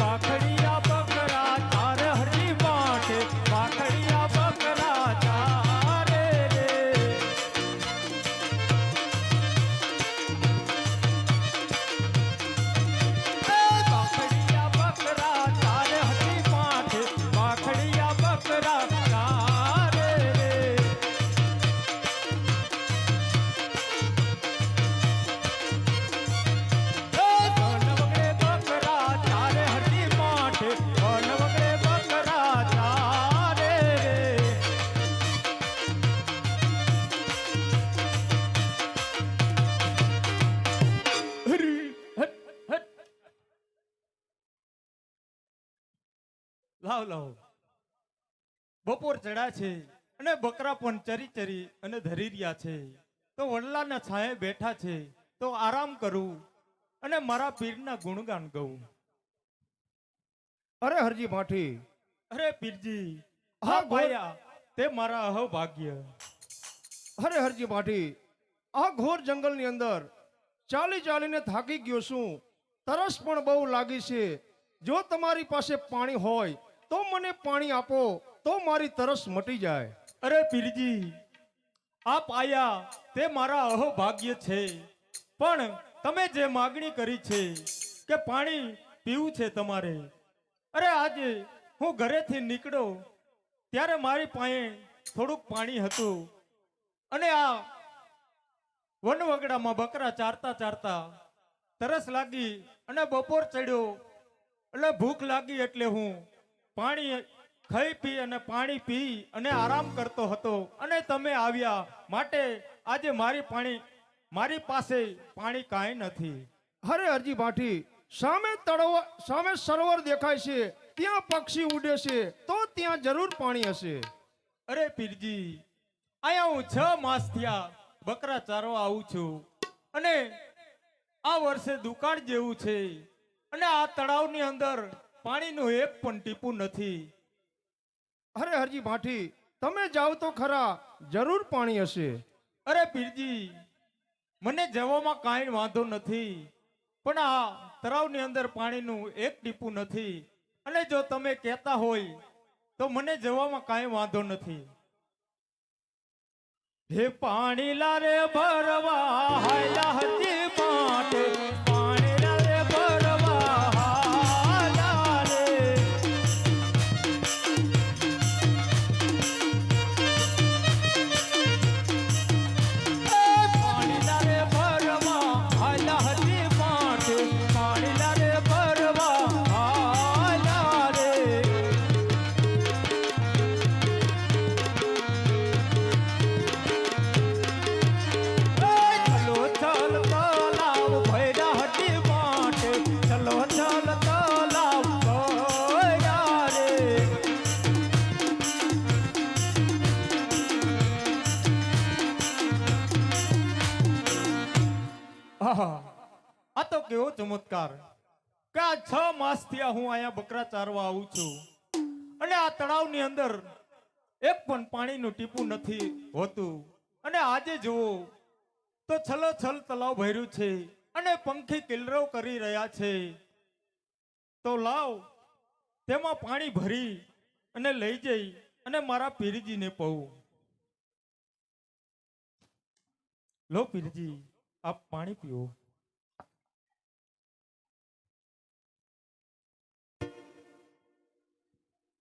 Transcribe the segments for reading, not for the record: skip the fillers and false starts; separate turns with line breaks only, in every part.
પાખડિયા બકરા ચાર હરી માટે પાખડિયા બકરા ચારે રે પાખડિયા બકરા ચાર હરી માટે પાખડિયા બકરા ચારે રે લાવ લાવ બપોર ચડા છે અને બકરા પણ ચરી ચરી અને ધરી રહ્યા છે તો વડલાના છાંયે બેઠા છે તો આરામ કરું અને મારા પીરના ગુણગાન ગાઉં.
અરે હરજી માઠી,
અરે પીરજી, હા ભાયા તે મારા અહોભાગ્ય.
અરે હરજી માઠી, આ ઘોર જંગલની અંદર ચાલી ચાલીને થાકી ગયો છું. તરસ પણ બહુ લાગી છે. જો તમારી પાસે પાણી હોય તો મને પાણી આપો, તો મારી તરસ મટી જાય.
અરે પીરજી, આપ આયા તે મારા અહોભાગ્ય છે, પણ તમે જે માગણી કરી છે કે પાણી પીવું છે તમારે, અરે આજે હું ઘરેથી નીકળ્યો ત્યારે મારી પાસે થોડુંક પાણી હતું અને આ વનવગડામાં બકરા ચારતા ચારતા તરસ લાગી અને બપોર ચડ્યો એટલે ભૂખ લાગી એટલે હું પાણી ખાઈ પી અને પાણી પી અને આરામ કરતો હતો અને તમે આવ્યા માટે આજે મારી પાસે પાણી કાંઈ નથી.
અરે હરજી માઠી, સામે સરોવર દેખાય છે, ત્યાં પક્ષી ઉડે છે, તો ત્યાં જરૂર પાણી હશે.
અરે પીરજી, અહીંયા હું 6 માસ થયા બકરા ચારવા આવું છું અને આ વર્ષે દુકાળ જેવું છે અને આ તળાવની અંદર પાણીનું એક પણ ટીપું નથી.
અરે હરજી માઠી, તમે જાઓ તો ખરા, જરૂર પાણી હશે.
અરે પીરજી, મને જવામાં કાંઈ વાંધો નથી, પણ આ તળાવની અંદર પાણીનું એક ટીપું નથી અને જો તમે કહેતા હોય તો મને જવામાં કાંઈ વાંધો નથી. હે પાણી લારે ભરવા હાયલા હજી માટે પાણી લારે ભરવા હાયલા રે પાણી લારે ભરવા હાયલા હજી માટે પાણી લારે ભરવા હાયલા રે આ તો કેવો ચમત્કાર કે આ 6 માસ થી હું અહીંયા બકરા ચારવા આવું છું અને આ તળાવની અંદર એક પણ પાણીનું ટીપું નથી હોતું અને આજે જુઓ તો છલોછલ તળાવ ભર્યું છે અને પંખી કિલરવ કરી રહ્યા છે. તો લાવ તેમાં પાણી ભરી અને લઈ જઈ અને મારા પીરજીને પહું. લો પીરજી, આપ પાણી પીઓ.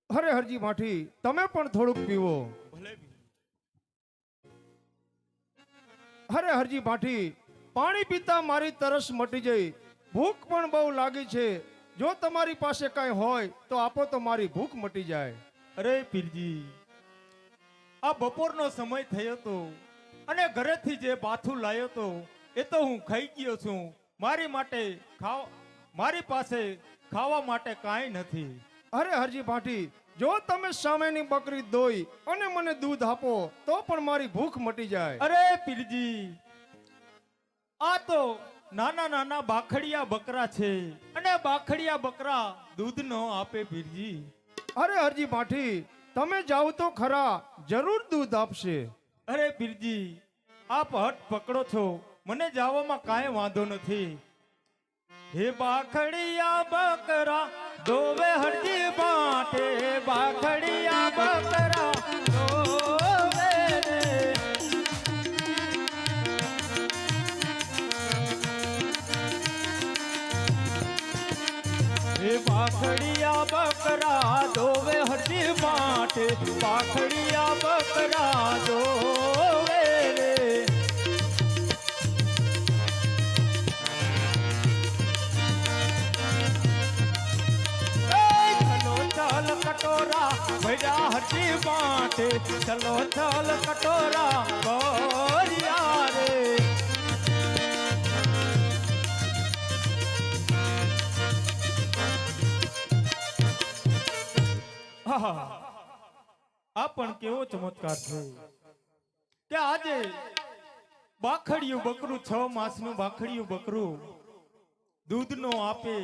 અરે હરજી માઠી, તમે પણ થોડુંક પીવો. અરે હરજી માઠી, પાણી પીતા મારી તરસ મટી જઈ. ભૂખ પણ બહુ લાગી છે. જો તમારી પાસે કાંઈ હોય તો આપો તો મારી ભૂખ મટી જાય.
અરે પીરજી, આ બપોરનો સમય થયો તો અને ઘરેથી જે બાથું લાયો તો એ તો હું ખાઈ ગયો છું. મારી પાસે ખાવા માટે કાંઈ નથી.
અરે હરજી માઠી, જો તમે સામેની બકરી દોઈ અને મને દૂધ આપો તો પણ મારી ભૂખ મટી જાય.
અરે પીરજી, આ તો નાના નાના બાખડિયા બકરા છે અને બાખડિયા બકરા દૂધ ન આપે પીરજી.
અરે હરજી માઠી, તમે જાઓ તો ખરા, જરૂર દૂધ આપશે.
અરે પીરજી, આપ હટ પકડો છો, મને જવામાં કાંઈ વાંધો નથી. હે બાખડિયા બકરા દોવે હરજી માટે બાખડિયા બકરા દોવે રે. એ બાખડિયા બકરા દોવે હરજી માટે બાખડિયા બકરા દોવે રે. ચલો ચાલ કટોરા ભૈયા હરજી માટે ચલો ચાલ કટોરા ભર્યા રે. આહા, આ પણ કેવો ચમત્કાર છે કે આજે બાખડિયું બકરું 6 માસનું બાખડિયું બકરું દૂધનો આપે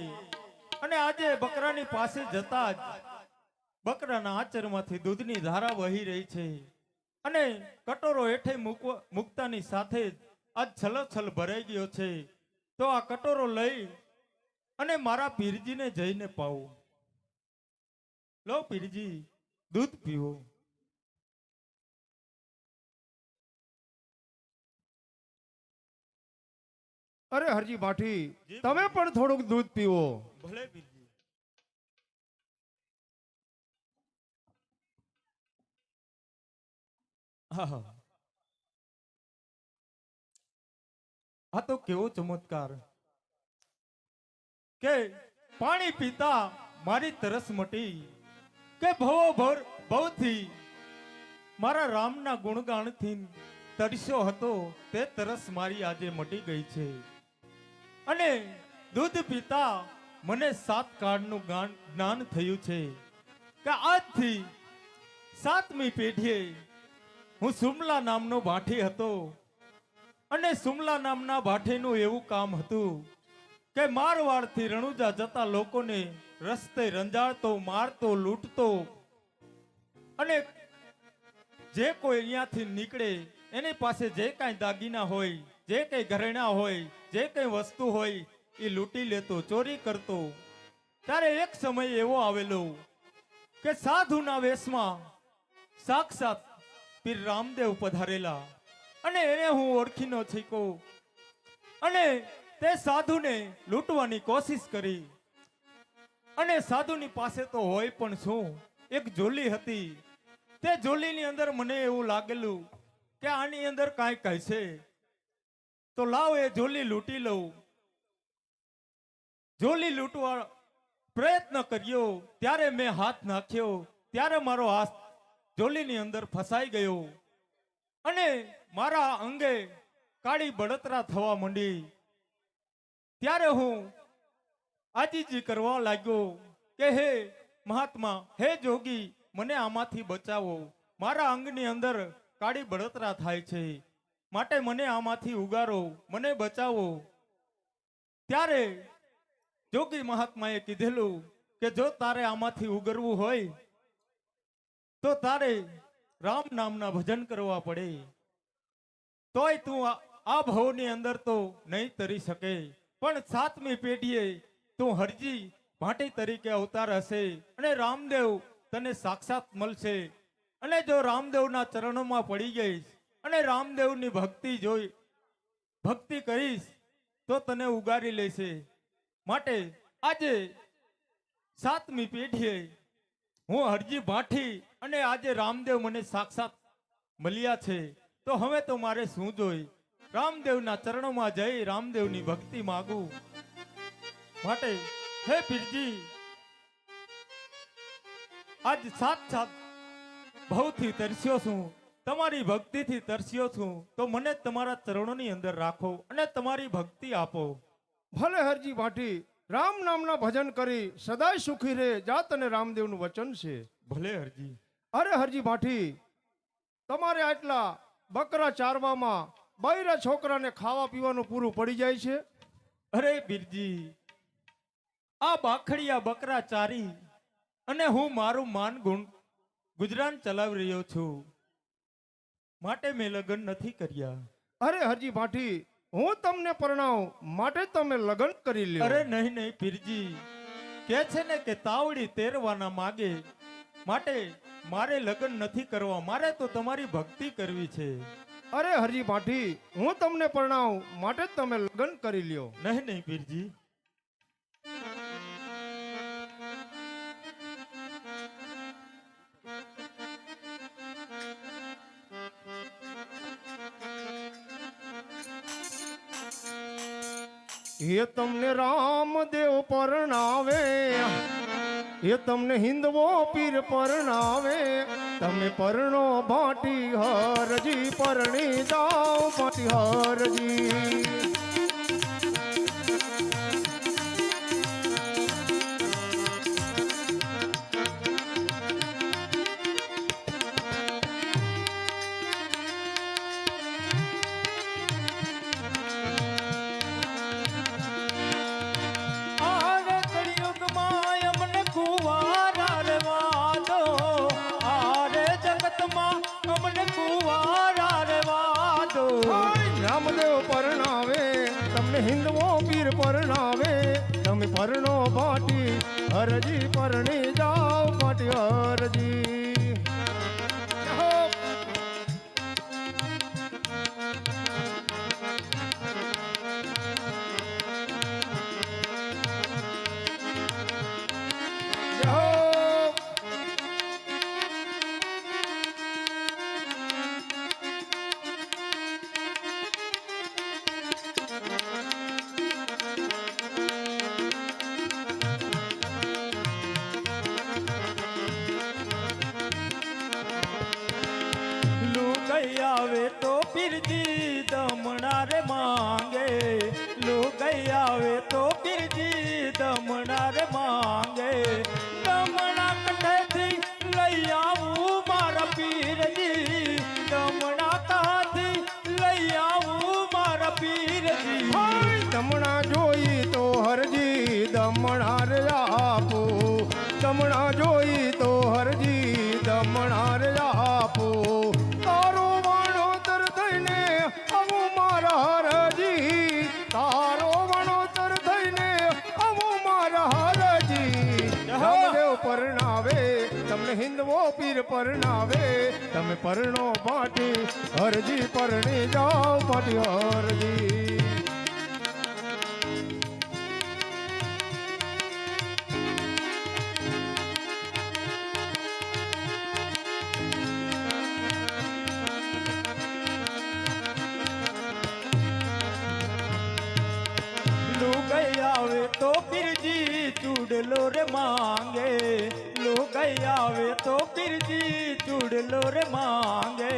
અને આજે બકરાની પાસે જતા જ બકરાના આચરમાંથી દૂધની ધારા વહી રહી છે અને કટોરો હેઠે મૂકતાની સાથે જ આજ છલોછલ ભરાઈ ગયો છે. તો આ કટોરો લઈ અને મારા પીરજીને જઈને પાવું. લો પીરજી, દૂધ પીવો.
અરે હરજી ભાટી, તમે પણ થોડુંક દૂધ પીવો.
ભલે પીરજી. આહા. આ તો કેવો ચમત્કાર કે પાણી પીતા મારી તરસ મટી કે ભવથી મારા રામના ગુણગાનથી તરસ્યો હતો તે તરસ મારી આજે મટી ગઈ છે. અને દૂધ પીતા મને 7 કાળનું જ્ઞાન થયું છે કે આજથી 7મી પેઢીએ હું સુમલા નામનો ભાઠી હતો અને સુમલા નામના ભાઠીનું એવું કામ હતું કે મારવાડથી રણુજા જતા લોકોને રસ્તે રંજાડતો, મારતો, લૂંટતો અને જે કોઈ અહીંયાથી નીકળે એની પાસે જે કાંઈ દાગીના હોય, જે કંઈ ઘરેણા હોય, જે કંઈ વસ્તુ હોય એ લૂંટી લેતો, ચોરી કરતો. ત્યારે એક સમય એવો આવેલો કે સાધુના વેશમાં સાક્ષાત પીર રામદેવ પધારેલા અને એને હું ઓળખીનો છીકો અને તે સાધુને લૂંટવાની કોશિશ કરી. અને સાધુની પાસે તો હોય પણ શું, એક જોલી હતી. તે જોલીની અંદર મને એવું લાગેલું કે આની અંદર કાંઈક હશે, તો લાવ એ જોલી લૂંટી લઉં. જોલી લૂંટવા પ્રયત્ન કર્યો ત્યારે મેં હાથ નાખ્યો, ત્યારે મારો હાથ જોલીની અંદર ફસાઈ ગયો અને મારા અંગે કાળી બળતરા થવા માંડી. ત્યારે હું આજીજી કરવા લાગ્યો કે હે મહાત્મા, હે જોગી, મને આમાંથી બચાવો. મારા અંગની અંદર કાળી બળતરા થાય છે, માટે મને આમાંથી ઉગારો, મને બચાવો. ત્યારે જોગી મહાત્માએ કીધેલું કે જો તારે આમાંથી ઉગરવું હોય તો તારે રામ નામના ભજન કરવા પડે, તોય તું આ ભવની અંદર તો નહીં તરી શકે. પણ 7મી પેઢીએ તું હરજી ભાટી તરીકે અવતાર હશે અને રામદેવ તને સાક્ષાત મળશે. અને જો રામદેવના ચરણોમાં પડી ગઈશ અને રામદેવની ભક્તિ કરીશ તો તને ઉગારી લેશે. માટે આજે 7મી પેઢીએ હું હરજી ભાઠી અને આજે રામદેવ મને સાક્ષાત મળ્યા છે. તો હવે તો મારે શું જોઈ, રામદેવના ચરણોમાં જઈ રામદેવની ભક્તિ માગું. માટે હે પીરજી, આજ સાત ભવથી તરસ્યો છું, તમારી ભક્તિથી તરસ્યો છું, તો મને તમારા ચરણોની અંદર રાખો અને તમારી ભક્તિ આપો.
ભલે હરજી ભાટી, રામ નામના ભજન કરી સદાય સુખી રહે, જાત અને રામદેવનું વચન છે.
ભલે હરજી.
અરે હરજી ભાટી, તમારે આટલા બકરા ચારવામાં બૈરા છોકરાને ખાવા પીવાનું પૂરું પડી જાય છે.
અરે બીરજી, આ બાખડિયા બકરા ચારી અને હું મારું માન ગુણ ગુજરાન ચલાવી રહ્યો છું, માટે મેં લગ્ન નથી કર્યા.
અરે હરજી ભાટી, હું તમને પરણાવું માટે તમે લગ્ન કરી લ્યો.
અરે નહીં નહીં પીરજી, કે છે ને કે તાવડી તેરવાના માગે, માટે મારે લગ્ન નથી કરવા, મારે તો તમારી ભક્તિ કરવી છે.
અરે હરજી પાઠી, હું તમને પરણાવું માટે જ તમે લગ્ન કરી લ્યો.
નહીં નહીં પીરજી,
એ તમને રામદેવ પરણાવે, એ તમને હિંદવો પીર પરણાવે, તમે પરણો ભાટી હરજી, પરણી જાઓ ભાટી હરજી.
આરે કળિયુગમાં અમને કુંવારા રહેવા દો, આરે જગતમાં અમને કુંવારા રહેવા દો.
રામદેવ પરણાવે, તમને હિંદવો પીર પરણાવે, તમે પરણો ભાટી હરજી, પરણી જાઓ ભાટી હરજી.
લુગઈ આવે તો પીરજી દમણા રે માંગે, લુગઈ આવે તો પીરજી દમણા રે માંગે, દમણા કઠેથી લઈ આવું મારા પીરજી, દમણા કાથી લઈ આવું મારા પીરજી.
દમણા જોઈ તો હરજી, દમણા રે આપો, દમણા જોઈ તો હરજી, દમણા રે આપો. તારો વણોતર થઈને આવું મારા હરજી, તારો વણોતર થઈને આવું મારા હરજી. રામદેવ પરણાવે, તમને હિંદવો પીર પરણાવે, તમે પરણો ભાટી હરજી, પરણી જાઓ ભાટી હરજી.
લુગઈ આવે તો પીરજી ચૂડલો રે માંગે, લુગઈ આવે તો પીરજી ચૂડલો રે માંગે,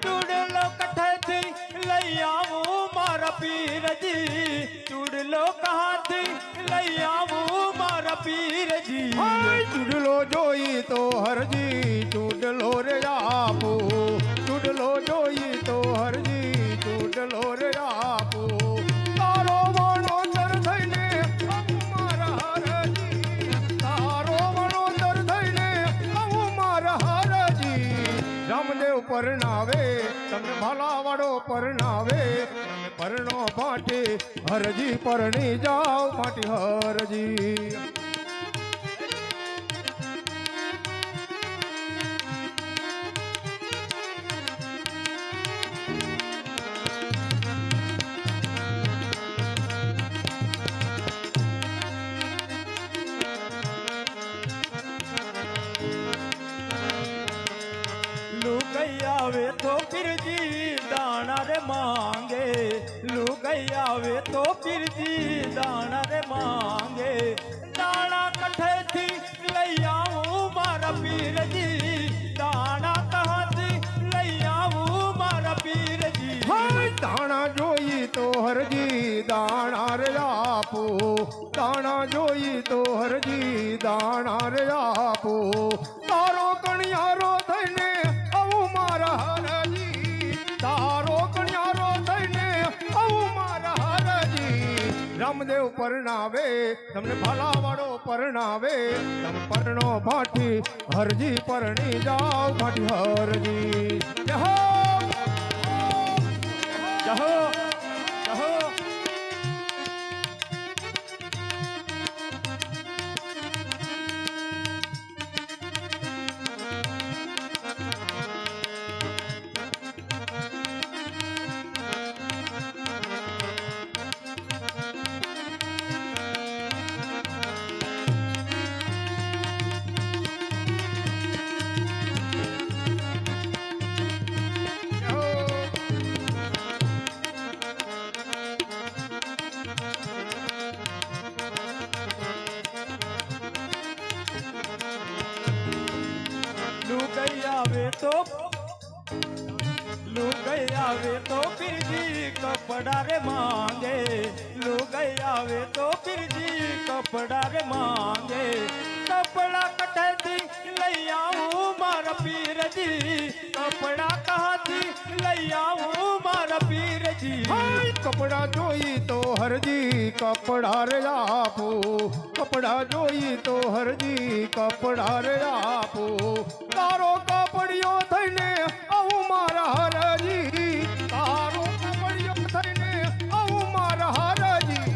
ચૂડલો કઠેથી લઈ આવું મારા પીરજી, ચૂડલો કહાથી લઈ આવું મારા પીરજી.
ચૂડલો જોઈ તો હરજી, ચૂડલો રે આપો, ચૂડલો જોઈ તો હરજી, ચૂડલો રે આપો. તારો વણોતર થઈને આવું મારા હરજી, તારો વણોતર થઈને આવું મારા હરજી. રામદેવ પરણાવે, તમને ભાલાવાળો પરણાવે, તમે પરણો ભાટી હરજી, પરણી જાઓ ભાટી હરજી.
લુગઈ આવે તો પીરજી દાણા રે માંગે, લુગઈ આવે તો પીરજી દાણા રે માંગે, દાણા કઠેથી લઈ આવું મારા પીરજી, દાણા કહાથી લઈ આવું મારા પીરજી.
દાણા જોઈ તો હરજી, દાણા રે આપો, દાણા જોઈ તો હરજી, દાણા રે આપો. તારો કણિયારો થઈને આવું મારા હરજી, તારો કણિયારો થઈને આવું મારા હરજી. રામદેવ પરણાવે, તમને ભાલાવાળો પરણાવે, તમે પરણો ભાટી હરજી, પરણી જાઓ ભાટી હરજી. જય હો,
જહો જહો તો લુગઈ આવે તો પીરજી કપડા રે માંગે, લુગઈ આવે તો પીરજી કપડા રે માંગે, કપડા કઠેથી લઈ આવું મારા પીરજી, કપડા કહાથી લઈ આવું મારા પીરજી.
હાય કપડા જોઈ તો હરજી કપડા રે આપો, કપડા જોઈ તો હરજી કપડા રે આપો, તારો કપડિયો થઈને આવું મારા હરજી, તારો કપડિયો થઈને આવું મારા હરજી.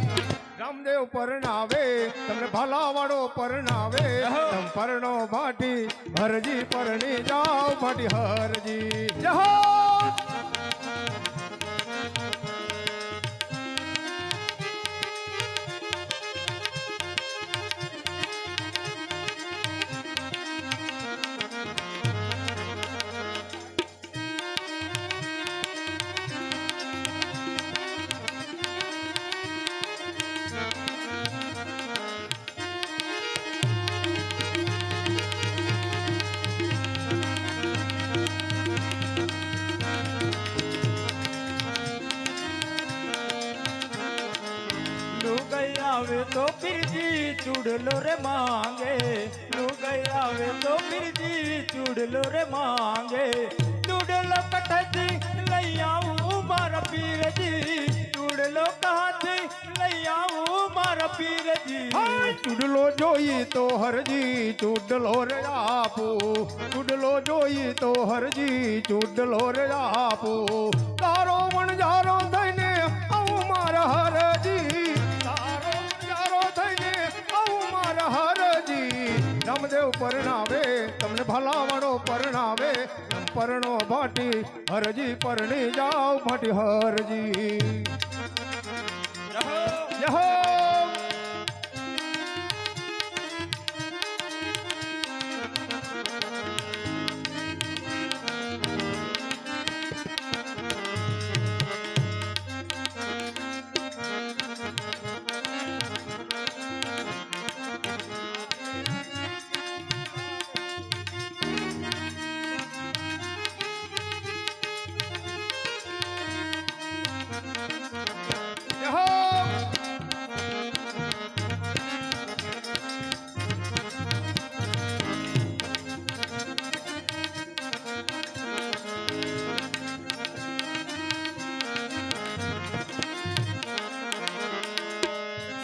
રામદેવ પરણાવે તમને ભાલાવાળો પરણાવે, તમ પરણો ભાટી હરજી પરણી જાઓ ભાટી હરજી. જય હો.
લુગઈ આવે તો પીરજી ચૂડલો રે માંગે, લુગઈ આવે તો પીરજી ચૂડલો રે માંગે, ચૂડલો કઠેથી લઈ આવું મારા પીરજી, ચૂડલો કહાથી લઈ આવું મારા પીરજી.
હાય ચૂડલો જોઈ તો હરજી ચૂડલો રે આપો, ચૂડલો જોઈ તો હરજી ચૂડલો રે આપો, તારો વણજારો થઈને આવું મારા હરજી, તારો વણજારો થઈને આવું મારા હરજી. રામદેવ પરણાવે તમને ભલાવાળો પરણાવે, તમ પરણો ભાટી હરજી પરણી જાઓ ભાટી હરજી. જય હો. જય હો.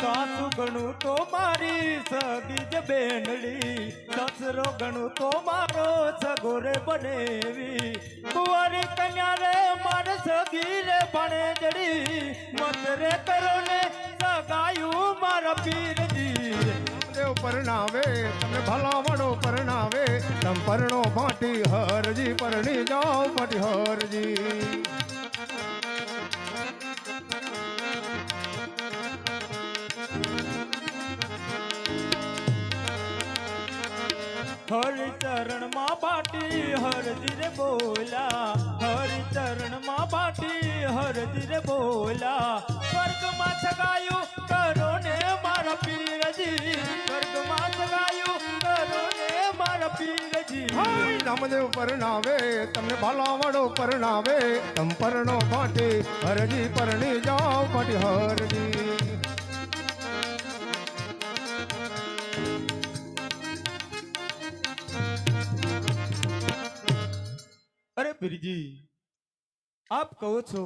સાસુ ગણું તો મારી સગી જ બેનડી, સસરો ગણું તો મારો સગો રે બનેવી, કુંવારી કન્યા રે મારે સગી રે ભણે જડી, મત રે કરો ને સગાયું મારા પીરજી.
રામદેવ પરણાવે તમને ભલાવાળો પરણાવે, તમ પરણો ભાટી હરજી પરણી જાઓ ભાટી હરજી.
હરિ ચરણ માં બાટી હરજી રે બોલા, હરિ ચરણ માં બાટી હરજી રે બોલા, સ્વર્ગમાં છગાયું કરો ને મારા પીરજી, સ્વર્ગમાં છગાયું કરો ને મારા પીરજી.
હાય રામદેવ પરણાવે તમને ભલાવાળો પરણાવે, તમ પરણો ભાટી હરજી પરણી જાઓ ભાટી હરજી.
અરે પીરજી, આપ કહો છો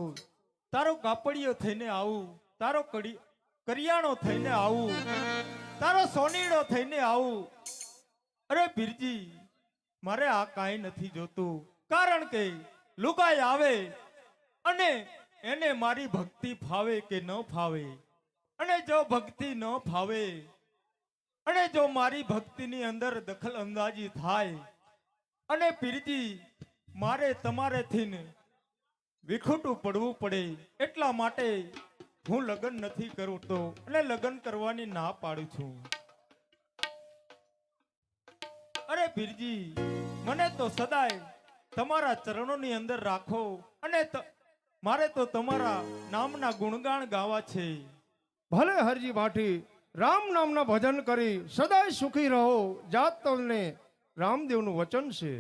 તારો કાપડિયો થઈને આવું, તારો કરિયાણો થઈને આવું, તારો સોનીડો થઈને આવું. અરે પીરજી, મારે આ કાંઈ નથી જોતું, કારણ કે લુગાઈ આવે અને એને મારી ભક્તિ ફાવે કે ન ફાવે, અને જો ભક્તિ ન ફાવે અને જો મારી ભક્તિની અંદર દખલ અંદાજી થાય અને પીરજી મારે તમારેથી વિખૂટું પડવું પડે, એટલા માટે હું લગ્ન નથી કરતો અને લગ્ન કરવાની ના પાડું છું. અરે પીરજી, મને તો સદાય તમારા ચરણોની અંદર રાખો અને મારે તો તમારા નામના ગુણગાન ગાવા છે.
ભલે હરજી ભાટી રામ નામના ભજન કરી સદાય સુખી રહો, જાત તમને રામદેવનું વચન છે.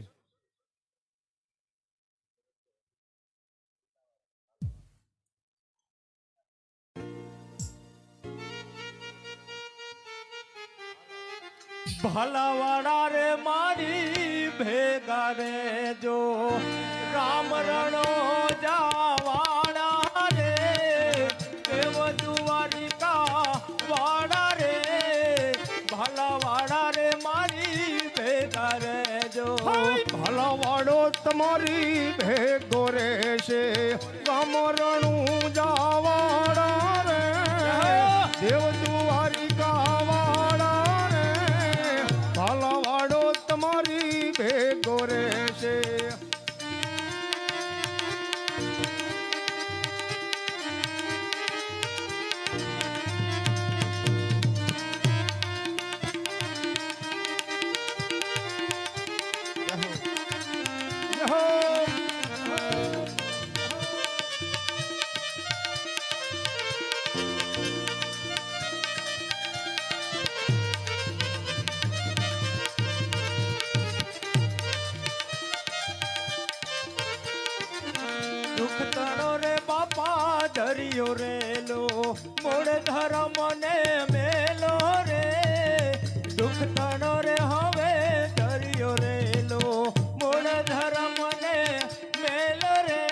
ભલાવાડા રે મારી ભેગા રે જો રામ રણો જાવાડા રે દેવ દ્વારિકા વાડા રે ભલાવાડા રે મારી ભેગા રે જો
ભલાવાડો તમારી ભેગો રહેશે ગામરણું જાવાડા રે દેવ દ્વારિકા વાડા રે ભલાવાડો તમારી ભેગો રહેશે
દુઃખ તણો રે બાપા ધરિયો રેલો મૂળ ધર્મ ને મેલો રે દુઃખ તણો રે હવે ધરિયો રેલો મૂળ ધર્મ ને મેલો રે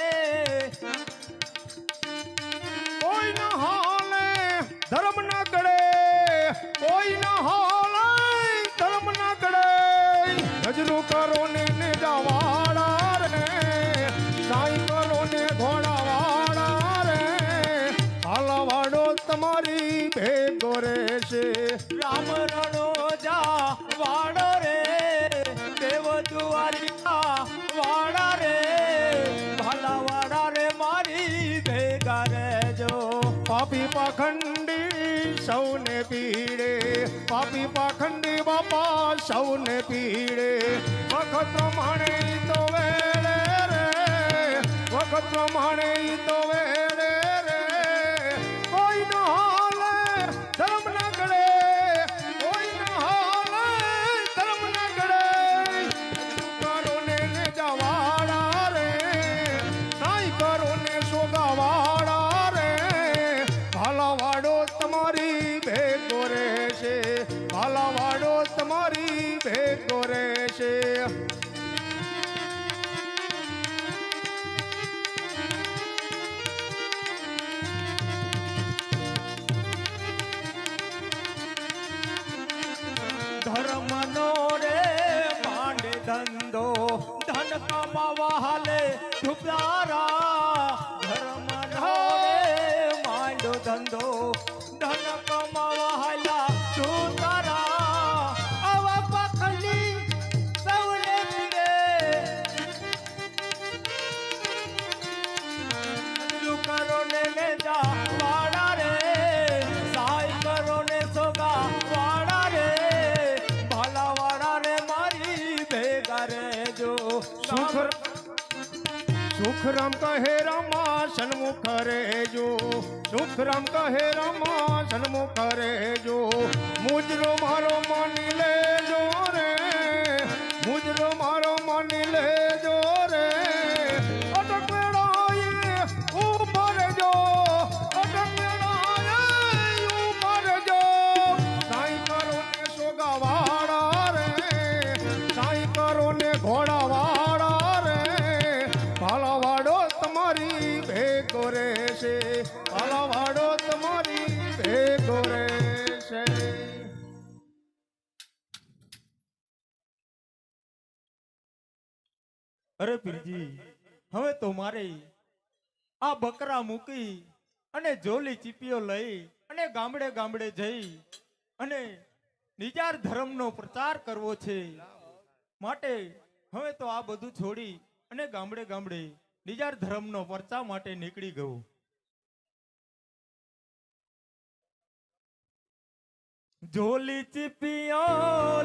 કોઈ ન હાલે ધર્મ ના કડે કોઈ ન હાલે ધર્મ ના કડે નજરું કરો ને જવાડા રે સાઈ કરો ને ઘોડાવાડા રે હાલવાડો તમારી ભેગો રહેશે
રામ રણો જા વાડો રે દેવ દ્વારિકા વાડા રે ભલાવાડા રે મારી ભેગા રેજો
પાપી પાખંડી સૌને પીડે પાપી પાખંડી બાપા સૌને પીડે વખત પ્રમાણે ઈ તો વેળે રે વખત પ્રમાણે ઈ તો વેળે રે કોઈ ન હાલે ધર્મ ના ગળે કોઈ ન હાલે ધર્મ ના ગળે કરો ને જવાડા રે સાઈ કરો ને સોગાવાડા રે ભાલાવાડો તમારી ભેગો રહેશે ભાલાવાડો તમારી ભેગો રહેશે
ધર્મનો રે માંડે ધંધો ધન કમાવા હાલે ઢુકલારા ધર્મનો રે માંડો ધંધો ધન કમાવા હાલા ઢુકલારા આવા પાખંડી સૌને પીડે કરો ને જા વાડા રે સાઈ કરો ને સોગા વાડા રે ભલાવાડા રે મારી ભેગા રે જો
સુખરામ કહે રામા સન્મુખ રેજો સુખરામ કહે રામા સન્મુખ રેજો મુજરો મારો માની લેજો રે મુજરો મારો માની લેજો રે અટકવેડાએ ઉભર જો અટકવેડાએ ઉભર જો સાઈ કરો ને સોગાવાડા રે સાઈ કરો ને ઘોડાવાડા રે ભાલાવાડો તમારી ભેગો રહેશે ભાલાવાડો તમારી ભેગો રહેશે
અરે પીરજી હવે તો મારે આ બકરા મૂકી અને જોલી ચીપીઓ લઈ અને ગામડે ગામડે જઈ અને નિજાર ધર્મનો પ્રચાર કરવો છે માટે હવે તો આ બધું છોડી અને ગામડે ગામડે નિજાર ધર્મનો પ્રચાર માટે નીકળી ગયો જોલી ચીપીઓ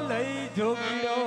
લઈ જોગીડો